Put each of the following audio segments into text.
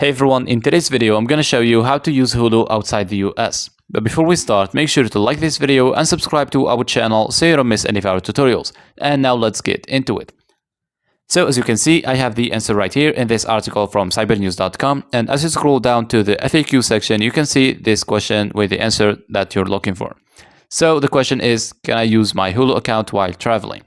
Hey everyone, in today's video I'm gonna show you how to use Hulu outside the US. But before we start, make sure to like this video and subscribe to our channel so you don't miss any of our tutorials. And now let's get into it. So as you can see, I have the answer right here in this article from cybernews.com, and as you scroll down to the FAQ section, you can see this question with the answer that you're looking for. So the question is, can I use my Hulu account while traveling?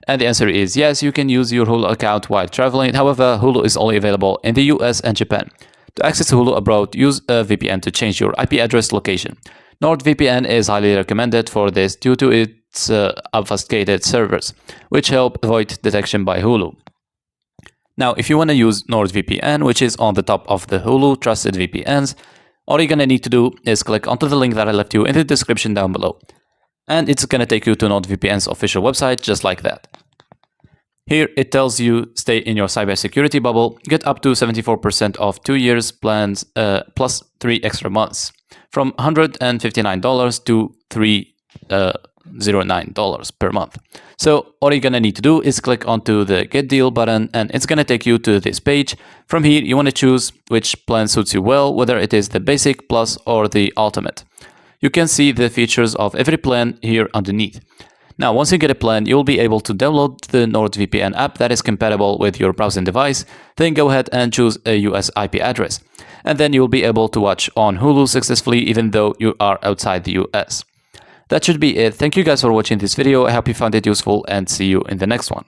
And the answer is yes, you can use your Hulu account while traveling. However, Hulu is only available in the US and Japan. To access Hulu abroad, use a VPN to change your IP address location. NordVPN is highly recommended for this due to its obfuscated servers, which help avoid detection by Hulu. Now, if you want to use NordVPN, which is on the top of the Hulu Trusted VPNs, all you're going to need to do is click onto the link that I left you in the description down below. And it's going to take you to NordVPN's official website, just like that. Here it tells you stay in your cybersecurity bubble, get up to 74% off 2 years plans plus 3 extra months from $159 to $309 per month. So all you're gonna need to do is click onto the Get Deal button and it's gonna take you to this page. From here you want to choose which plan suits you well, whether it is the Basic, Plus or the Ultimate. You can see the features of every plan here underneath. Now, once you get a plan, you'll be able to download the NordVPN app that is compatible with your browsing device. Then go ahead and choose a US IP address. And then you'll be able to watch on Hulu successfully even though you are outside the US. That should be it. Thank you guys for watching this video. I hope you found it useful and see you in the next one.